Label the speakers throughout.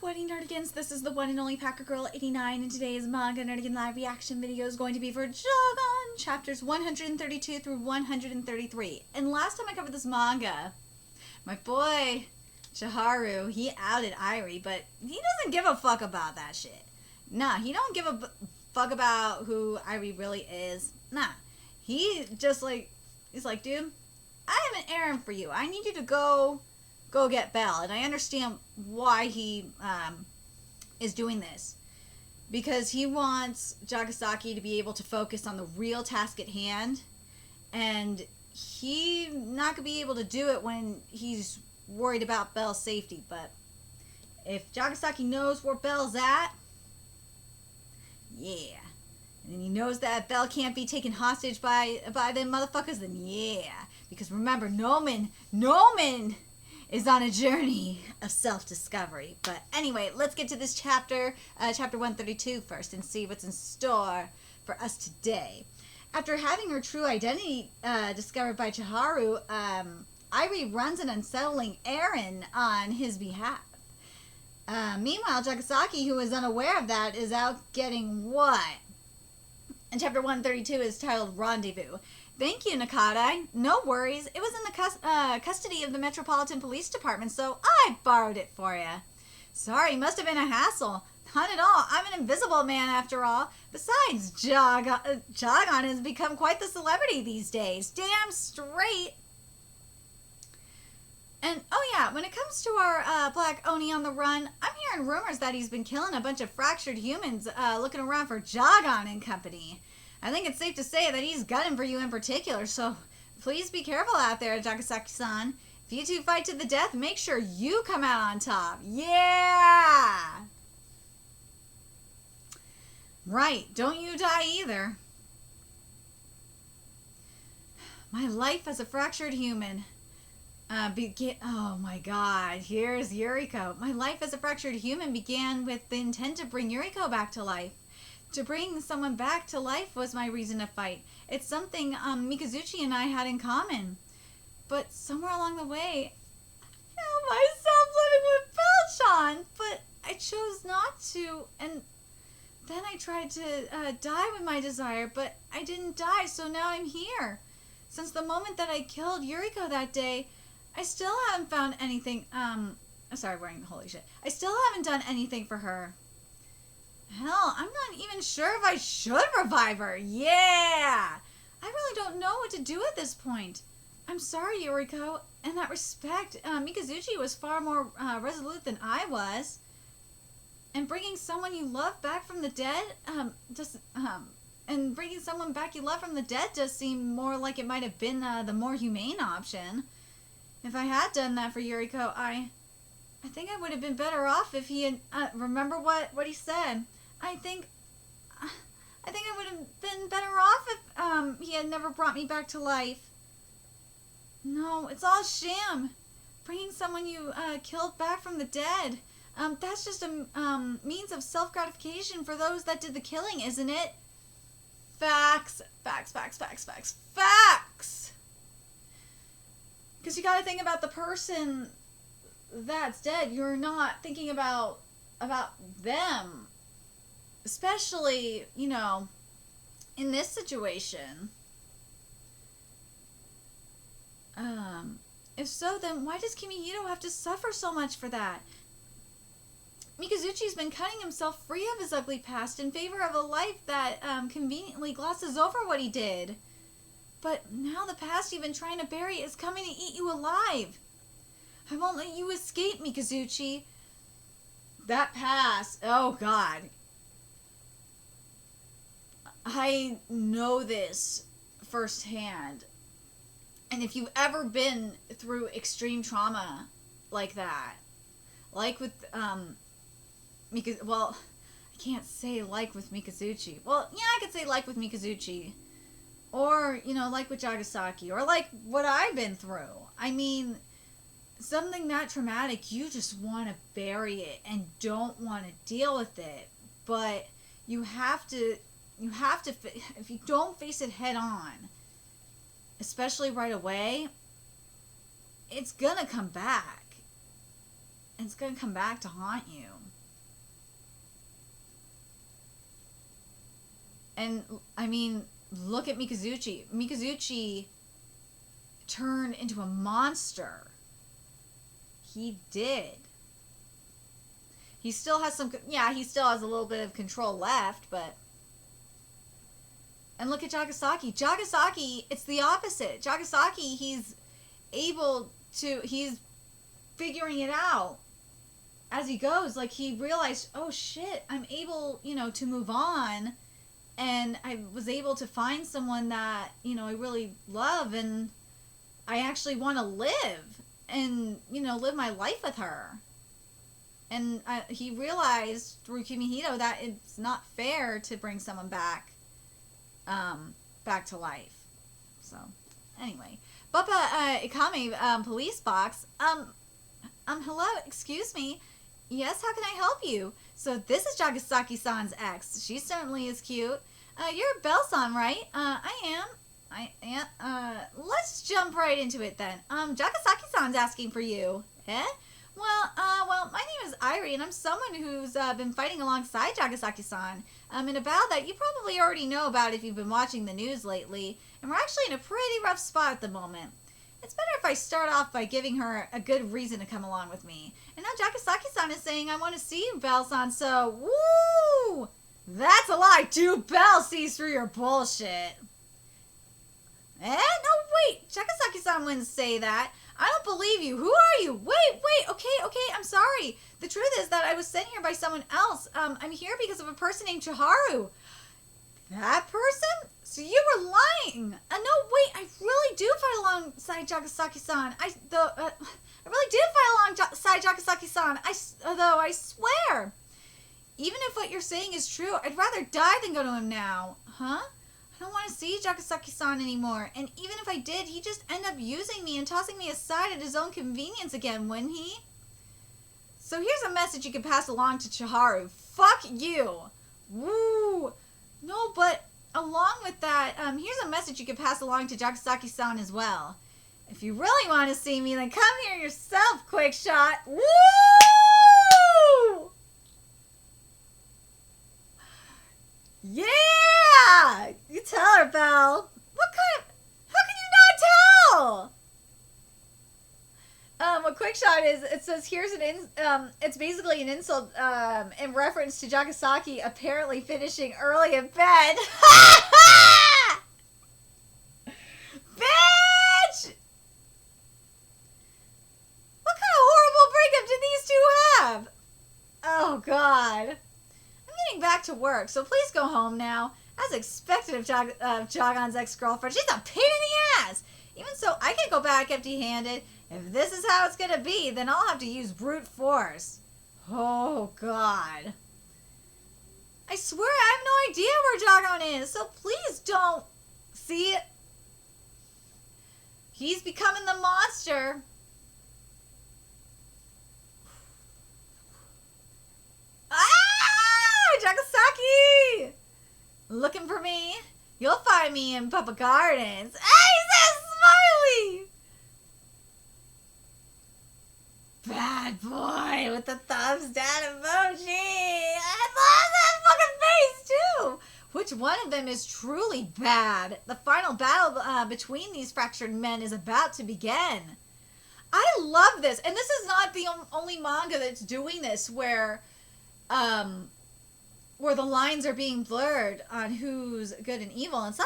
Speaker 1: what, nerdigans? This is the one and only Packer Girl 89, and today's Manga Nerdigan live reaction video is going to be for Jagaaaaaan, chapters 132 through 133. And last time I covered this manga, my boy Chiharu, he outed Irie, but he doesn't give a fuck about that shit. Nah, he don't give a fuck about who Irie really is. Nah, he just he's like, dude, I have an errand for you. I need you to go get Belle. And I understand why he is doing this. Because he wants Jagaaaaaan to be able to focus on the real task at hand. And he's not going to be able to do it when he's worried about Belle's safety. But if Jagaaaaaan knows where Belle's at, yeah. And then he knows that Belle can't be taken hostage by them motherfuckers, then yeah. Because remember, Noman is on a journey of self-discovery. But anyway, let's get to this chapter, chapter 132 first, and see what's in store for us today. After having her true identity discovered by Chiharu, Irie runs an unsettling errand on his behalf. Meanwhile, Jagaaaaaan, who is unaware of that, is out getting what? And chapter 132 is titled Rendezvous. Thank you, Nakata. No worries. It was in the custody of the Metropolitan Police Department, so I borrowed it for you. Sorry, must have been a hassle. Not at all. I'm an invisible man, after all. Besides, Jagaaaaaan has become quite the celebrity these days. Damn straight. And, oh yeah, when it comes to our Black Oni on the run, I'm hearing rumors that he's been killing a bunch of fractured humans looking around for Jagaaaaaan and company. I think it's safe to say that he's gunning for you in particular, so please be careful out there, Jagaaaaaan-san. If you two fight to the death, make sure you come out on top. Yeah! Right, don't you die either. My life as a fractured human oh my god, here's Yuriko. My life as a fractured human began with the intent to bring Yuriko back to life. To bring someone back to life was my reason to fight. It's something Mikazuchi and I had in common. But somewhere along the way, I found myself living with Belchan, but I chose not to. And then I tried to die with my desire, but I didn't die, so now I'm here. Since the moment that I killed Yuriko that day, I still haven't found anything, sorry, wearing holy shit. I still haven't done anything for her. Hell, I'm not even sure if I should revive her. Yeah! I really don't know what to do at this point. I'm sorry, Yuriko. In that respect, Mikazuchi was far more resolute than I was. And bringing someone you love back from the dead, and bringing someone back you love from the dead does seem more like it might have been the more humane option. If I had done that for Yuriko, I think I would have been better off if he had, remember what he said. I think I would have been better off if he had never brought me back to life. No, it's all sham. Bringing someone you killed back from the dead. That's just a means of self-gratification for those that did the killing, isn't it? Facts. Facts, facts, facts, facts, facts! Because you gotta think about the person that's dead. You're not thinking about them. Especially, you know, in this situation. If so, then why does Kimihito have to suffer so much for that? Mikazuchi's been cutting himself free of his ugly past in favor of a life that conveniently glosses over what he did. But now the past you've been trying to bury is coming to eat you alive. I won't let you escape, Mikazuchi. That past, oh god. I know this firsthand. And if you've ever been through extreme trauma like that, like with, well, I can't say like with Mikazuchi. Well, yeah, I could say like with Mikazuchi. Or, you know, like with Jagaaaaaan. Or like what I've been through. I mean, something that traumatic, you just want to bury it and don't want to deal with it. But you have to, if you don't face it head on, especially right away, it's gonna come back. It's gonna come back to haunt you. And, I mean, look at Mikazuchi. Mikazuchi turned into a monster. He did. He still has some, yeah, he still has a little bit of control left, but... And look at Jagaaaaaan. Jagaaaaaan, it's the opposite. Jagaaaaaan, he's able to, he's figuring it out as he goes. Like, he realized, oh shit, I'm able, you know, to move on. And I was able to find someone that, you know, I really love, and I actually want to live and, you know, live my life with her. And he realized through Kumihito that it's not fair to bring someone back to life. So, anyway. Bappa Ikame, police box. Hello, excuse me. Yes, how can I help you? So this is Jagaaaaaan-san's ex. She certainly is cute. You're Belle-san, right? I am. Let's jump right into it then. Jagaaaaaan-san's asking for you. Eh? Well, my name is Irie, and I'm someone who's been fighting alongside Jagaaaaaan-san in a battle that you probably already know about if you've been watching the news lately, and we're actually in a pretty rough spot at the moment. It's better if I start off by giving her a good reason to come along with me. And now Jagaaaaaan-san is saying, I want to see you, Belle-san, so woo! That's a lie, dude. Belle sees through your bullshit. No, wait. Jagaaaaaan-san wouldn't say that. I don't believe you. Who are you? Wait. Okay, I'm sorry. The truth is that I was sent here by someone else. I'm here because of a person named Chiharu. That person? So you were lying. No, wait. I really do fight alongside Jagaaaaaan-san. I really do fight alongside Jagaaaaaan-san. Though I swear. Even if what you're saying is true, I'd rather die than go to him now. Huh? I don't want to see Jagaaaaaan-san anymore. And even if I did, he'd just end up using me and tossing me aside at his own convenience again, wouldn't he? So here's a message you can pass along to Chiharu. Fuck you. Woo. No, but along with that, here's a message you can pass along to Jagaaaaaan-san as well. If you really want to see me, then come here yourself, quick shot. Woo! Yeah! You tell her, Belle. What kind of... How can you not tell? What quick shot is, it says here's it's basically an insult in reference to Jagaaaaaan apparently finishing early in bed. Bitch! What kind of horrible breakup did these two have? Oh, God. Getting back to work, so please go home now. As expected of Jagan's ex-girlfriend, she's a pain in the ass. Even so, I can't go back empty-handed. If this is how it's gonna be, then I'll have to use brute force. Oh, God. I swear I have no idea where Jagan is, so please don't. See? He's becoming the monster. Jagaaaaaan! Looking for me? You'll find me in Papa Gardens. Hey, he's so smiley! Bad boy with the thumbs down emoji. I love that fucking face, too. Which one of them is truly bad? The final battle between these fractured men is about to begin. I love this. And this is not the only manga that's doing this where the lines are being blurred on who's good and evil. This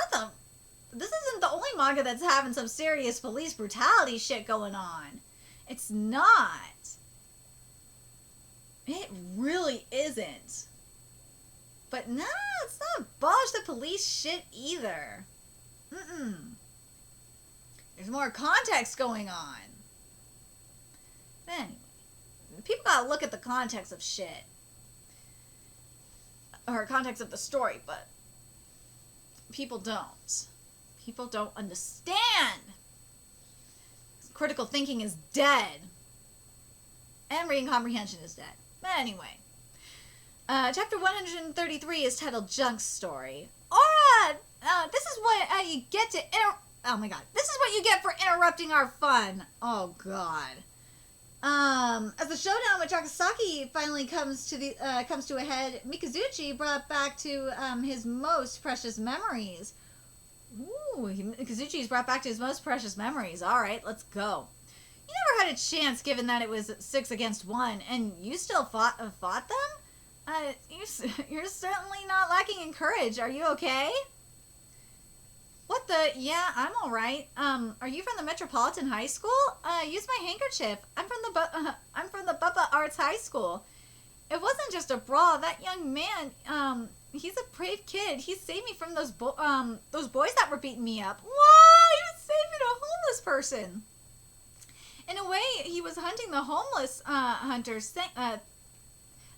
Speaker 1: isn't the only manga that's having some serious police brutality shit going on. It's not. It really isn't. But no, it's not abolish the police shit either. There's more context going on. But anyway, people gotta look at the context of shit. Or context of the story, but people don't. People don't understand. Critical thinking is dead. And reading comprehension is dead. But anyway. Chapter 133 is titled Junk Story. Aura! This is what you get to oh my god. This is what you get for interrupting our fun. Oh god. As the showdown with Jagaaaaaan finally comes to a head, Mikazuchi brought back to his most precious memories. Ooh, Mikazuchi's brought back to his most precious memories. All right, let's go. You never had a chance, given that it was 6 against 1, and you still fought them. You're certainly not lacking in courage. Are you okay? What the? Yeah, I'm all right. Are you from the Metropolitan High School? Use my handkerchief. I'm from the Bubba Arts High School. It wasn't just a brawl. That young man, he's a brave kid. He saved me from those boys that were beating me up. Whoa! He was saving a homeless person. In a way, he was hunting the homeless hunters.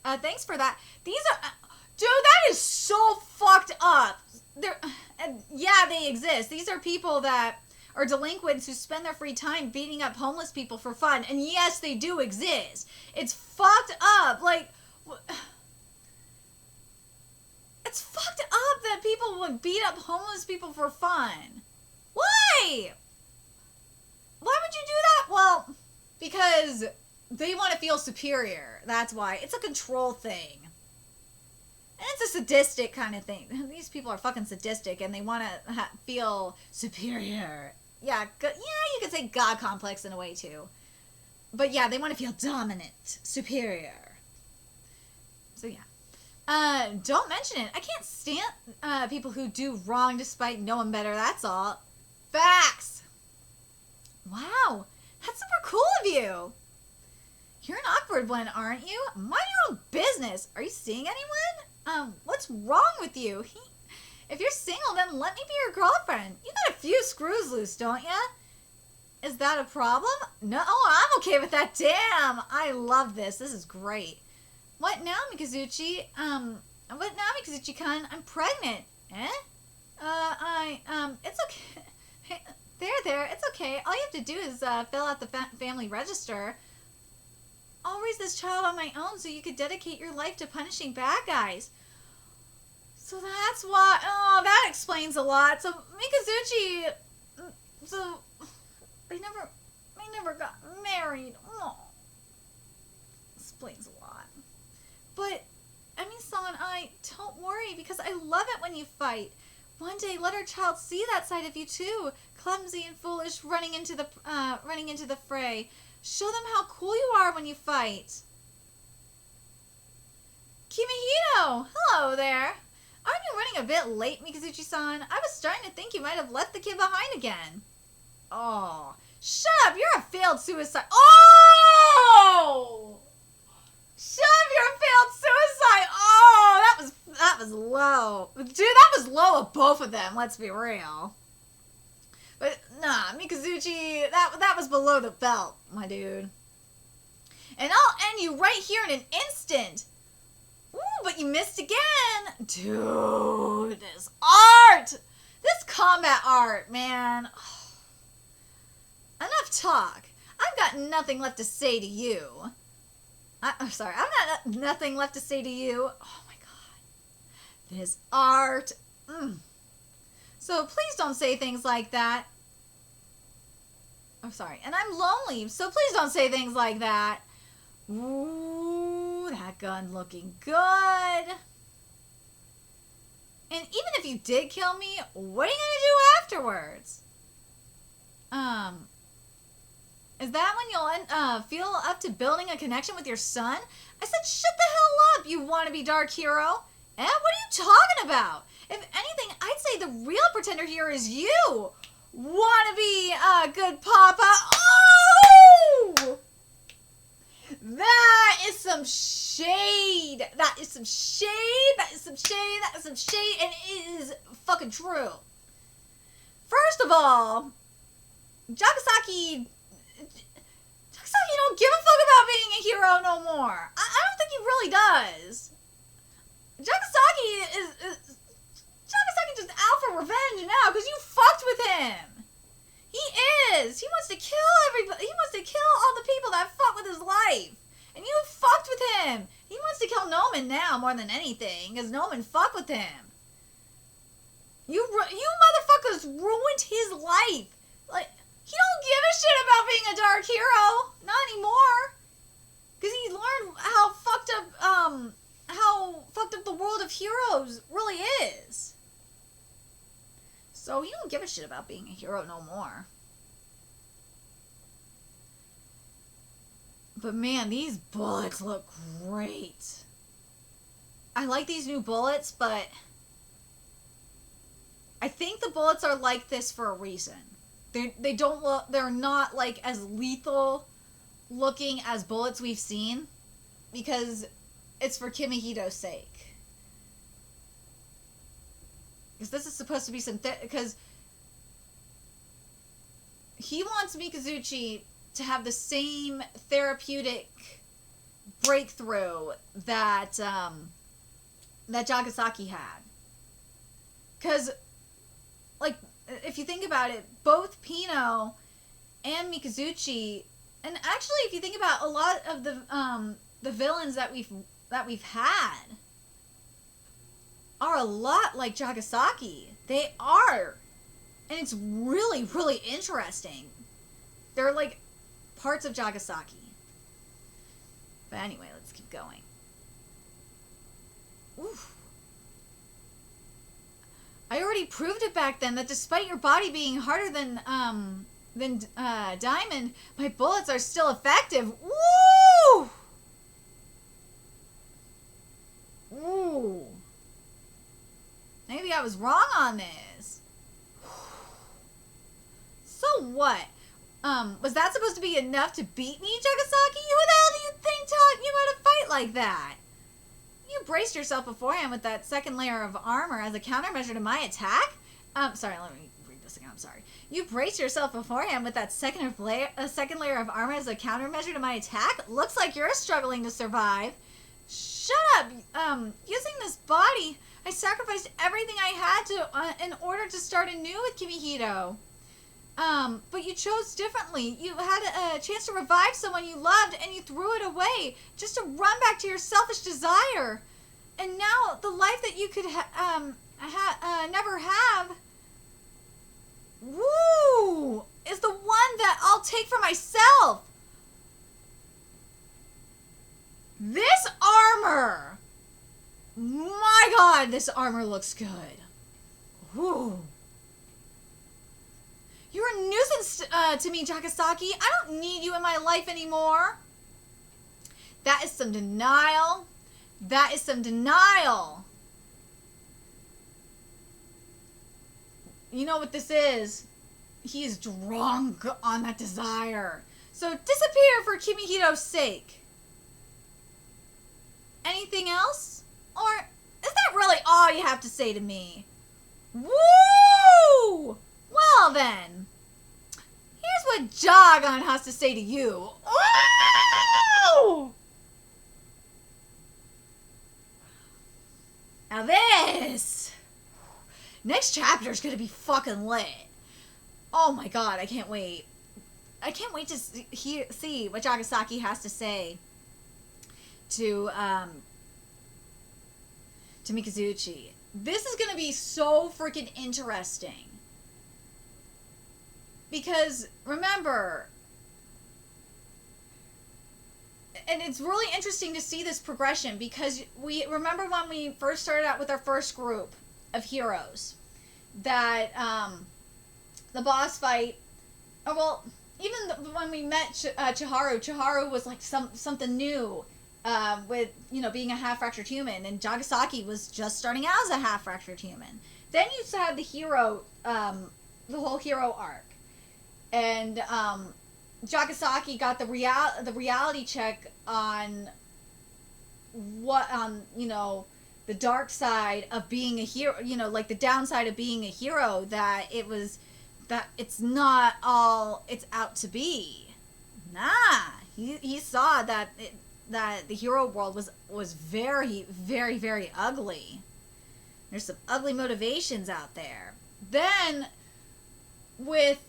Speaker 1: Thanks for that. These are, dude, that is so fucked up. Yeah, they exist. These are people that are delinquents who spend their free time beating up homeless people for fun. And yes, they do exist. It's fucked up. Like, it's fucked up that people would beat up homeless people for fun. Why? Why would you do that? Well, because they want to feel superior. That's why. It's a control thing. And it's a sadistic kind of thing. These people are fucking sadistic and they want to feel superior. Yeah, you could say God complex in a way too. But yeah, they want to feel dominant, superior. So yeah. Don't mention it. I can't stand people who do wrong despite knowing better, that's all. Facts! Wow, that's super cool of you. You're an awkward one, aren't you? Mind your own business. Are you seeing anyone? What's wrong with you? If you're single, then let me be your girlfriend. You got a few screws loose, don't ya? Is that a problem? No, I'm okay with that. Damn, I love this. This is great. What now, Mikazuchi? What now, Mikazuchi-kun? I'm pregnant. Eh? It's okay. Hey, there, it's okay. All you have to do is, fill out the family register. I'll raise this child on my own so you could dedicate your life to punishing bad guys. So that's why... Oh, that explains a lot. So, Mikazuchi... So, they never got married. Oh. Explains a lot. But, Emi-san, don't worry, because I love it when you fight. One day, let our child see that side of you, too. Clumsy and foolish, running into the fray. Show them how cool you are when you fight. Kimihito! Hello there. Aren't you running a bit late, Mikazuchi-san? I was starting to think you might have left the kid behind again. Oh, shut up! You're a failed suicide. Oh! Shut up! You're a failed suicide. Oh, that was low, dude. That was low of both of them. Let's be real. But nah, Mikazuchi, that was below the belt, my dude. And I'll end you right here in an instant. Ooh, but you missed again. Dude, this art. This combat art, man. Oh. Enough talk. I've got nothing left to say to you. I'm sorry, I've got nothing left to say to you. Oh my god. This art. So please don't say things like that. I'm sorry. And I'm lonely, so please don't say things like that. Ooh, that gun looking good. And even if you did kill me, what are you gonna do afterwards? Is that when you'll feel up to building a connection with your son? I said, shut the hell up, you wannabe dark hero. Eh, what are you talking about? If anything, I'd say the real pretender here is you. Wannabe, good papa. Oh! That is some shade. That is some shade. That is some shade. That is some shade. And it is fucking true. First of all, Jagaaaaaan don't give a fuck about being a hero no more. I don't think he really does. Jagaaaaaan just out for revenge now because you fucked with him. He is. He wants to kill everybody. He wants to kill all the people that fuck with his life. And you fucked with him. He wants to kill Noman now more than anything because Noman fucked with him. You motherfuckers ruined his life. Like, He don't give a shit about being a dark hero. Not anymore. Because he learned how fucked up the world of heroes really is. So he don't give a shit about being a hero no more. But man, these bullets look great. I like these new bullets, but I think the bullets are like this for a reason. They don't look, they're not like as lethal looking as bullets we've seen, because it's for Kimihito's sake. Because this is supposed to be some, because he wants Mikazuchi to have the same therapeutic breakthrough that that Jagaaaaaan had. Because, like, if you think about it, both Pino and Mikazuchi, and actually, if you think about a lot of the villains that we've had, are a lot like Jagaaaaaan. They are, and it's really, really interesting. They're like parts of Jagaaaaaan. But anyway, let's keep going. Oof. I already proved it back then that despite your body being harder than diamond, my bullets are still effective. Woo! Ooh. Maybe I was wrong on this. So what? Was that supposed to be enough to beat me, Jagaaaaaan? Who the hell do you think taught you how to fight like that? You braced yourself beforehand with that second layer of armor as a countermeasure to my attack? Sorry, let me read this again, I'm sorry. You braced yourself beforehand with that second layer of armor as a countermeasure to my attack? Looks like you're struggling to survive. Shut up! Using this body, I sacrificed everything I had to in order to start anew with Kimihito. But you chose differently. You had a chance to revive someone you loved, and you threw it away just to run back to your selfish desire. And now the life that you could never have, woo, is the one that I'll take for myself. This armor, my God, this armor looks good. Woo. You're a nuisance to me, Jagaaaaaan. I don't need you in my life anymore. That is some denial. That is some denial. You know what this is? He is drunk on that desire. So disappear for Kimihito's sake. Anything else? Or is that really all you have to say to me? Woo! Well then, here's what Jagaaaaaan has to say to you. Woo! Now this next chapter is gonna be fucking lit. Oh my God, I can't wait. I can't wait to see what Jagaaaaaan has to say to Mikazuchi. This is gonna be so freaking interesting. Because, remember, and it's really interesting to see this progression, because we remember when we first started out with our first group of heroes, that the boss fight, oh, well, even when we met Chiharu was like something new, with, you know, being a half-fractured human, and Jagaaaaaan was just starting out as a half-fractured human. Then you had the hero, the whole hero arc. And Jagaaaaaan got the reality check on what, you know, the dark side of being a hero, you know, like the downside of being a hero, that it's not all it's out to be. Nah, he saw that the hero world was very, very, very ugly. There's some ugly motivations out there. Then with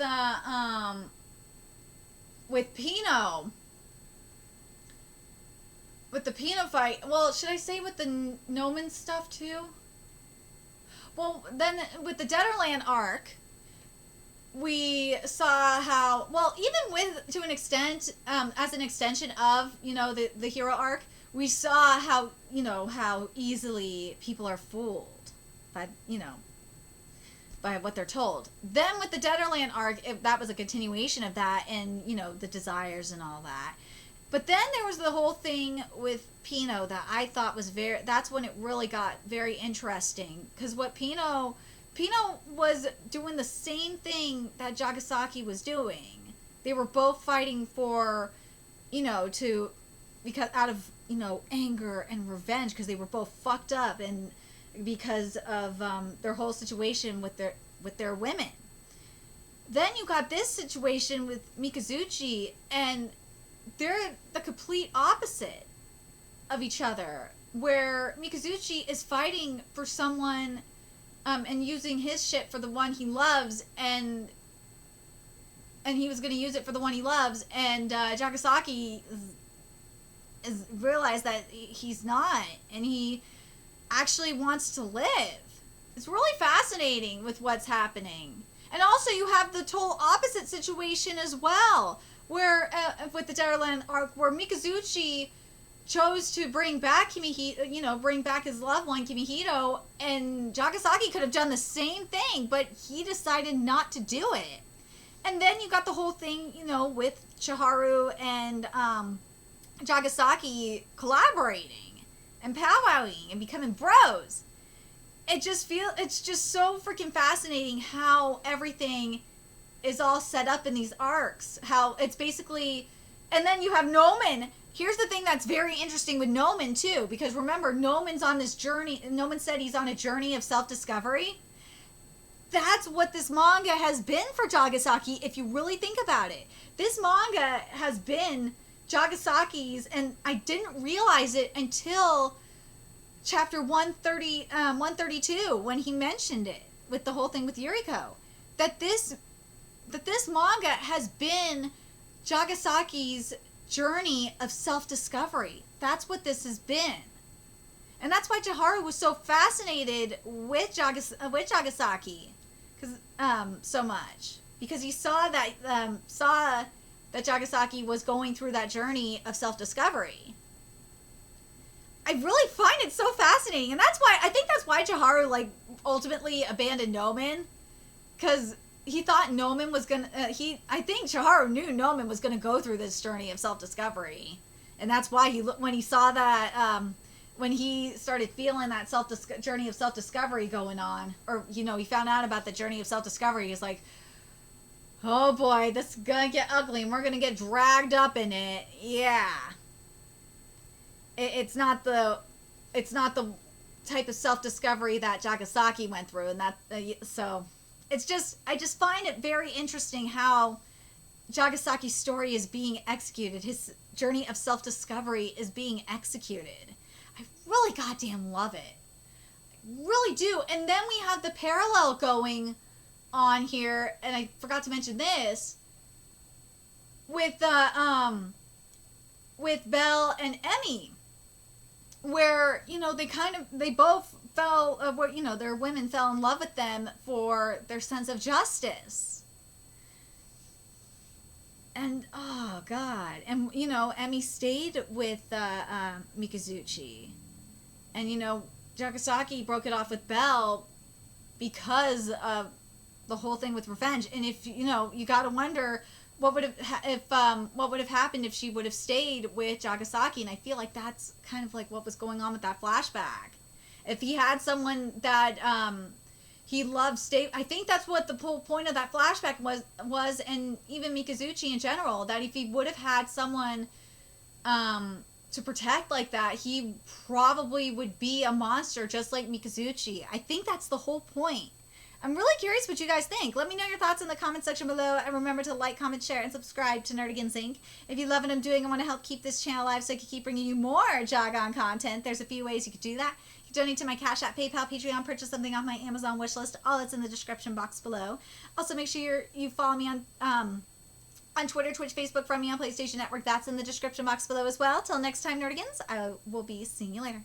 Speaker 1: Pino, with the Pino fight, well, should I say with the Nomen stuff too? Well, then with the Deaderland arc, we saw how, well, even with, to an extent, as an extension of, the hero arc, we saw how, how easily people are fooled by, by what they're told. Then with the Deaderland arc, that was a continuation of that, and, the desires and all that. But then there was the whole thing with Pino that I thought was that's when it really got very interesting. Because what Pino was doing the same thing that Jagaaaaaan was doing. They were both fighting for, because out of, anger and revenge, because they were both fucked up, and because of their whole situation with their women. Then you got this situation with Mikazuchi, and they're the complete opposite of each other, where Mikazuchi is fighting for someone and using his shit for the one he loves, and he was going to use it for the one he loves, and Jagaaaaaan is realized that he's not, and he actually wants to live. It's really fascinating with what's happening. And also you have the total opposite situation as well, where with the Deaderland arc, where Mikazuchi chose to bring back Kimihito, bring back his loved one Kimihito, and Jagaaaaaan could have done the same thing, but he decided not to do it. And then you got the whole thing, with Chiharu and Jagaaaaaan collaborating and powwowing and becoming bros. It's just so freaking fascinating how everything is all set up in these arcs. How it's basically, and then you have Nomen. Here's the thing that's very interesting with Nomen too, because remember, Nomen's on this journey. Nomen said he's on a journey of self-discovery. That's what this manga has been for Jagaaaaaan, if you really think about it. This manga has been Jagaaaaaan's, and I didn't realize it until chapter 132, when he mentioned it with the whole thing with Yuriko, that this manga has been Jagaaaaan's journey of self-discovery. That's what this has been. And that's why Chiharu was so fascinated with Jagaaaaaan, so much, because he saw that Jagaaaaaan was going through that journey of self-discovery. I really find it so fascinating, and I think that's why Chiharu ultimately abandoned Nomen, because he thought Nomen was gonna. I think Chiharu knew Nomen was gonna go through this journey of self-discovery, and that's why when he saw that, when he started feeling that journey of self-discovery going on, or he found out about the journey of self-discovery, he's like, oh boy, this is gonna get ugly, and we're gonna get dragged up in it. Yeah. It's not the type of self-discovery that Jagaaaaaan went through, and that so it's just, I just find it very interesting how Jagaaaan's story is being executed. His journey of self-discovery is being executed. I really goddamn love it. I really do. And then we have the parallel going on here, and I forgot to mention this, with Belle and Emmy, where, they both fell, their women fell in love with them for their sense of justice. And, oh, God. And, Emmy stayed with Mikazuchi. And, Jagaaaaaan broke it off with Belle because of the whole thing with revenge. And if, you gotta wonder what would have happened if she would have stayed with Jagaaaaaan. And I feel like that's kind of like what was going on with that flashback. If he had someone that he loved, I think that's what the whole point of that flashback was, and even Mikazuchi in general, that if he would have had someone to protect like that, he probably would be a monster just like Mikazuchi. I think that's the whole point. I'm really curious what you guys think. Let me know your thoughts in the comment section below, and remember to like, comment, share, and subscribe to Nerdigans Inc. If you love what I'm doing and want to help keep this channel alive so I can keep bringing you more Jagaaaaaan content, there's a few ways you could do that. You can donate to my Cash App, PayPal, Patreon, purchase something off my Amazon wishlist. All that's in the description box below. Also, make sure you follow me on Twitter, Twitch, Facebook, from me on PlayStation Network. That's in the description box below as well. Till next time, Nerdigans, I will be seeing you later.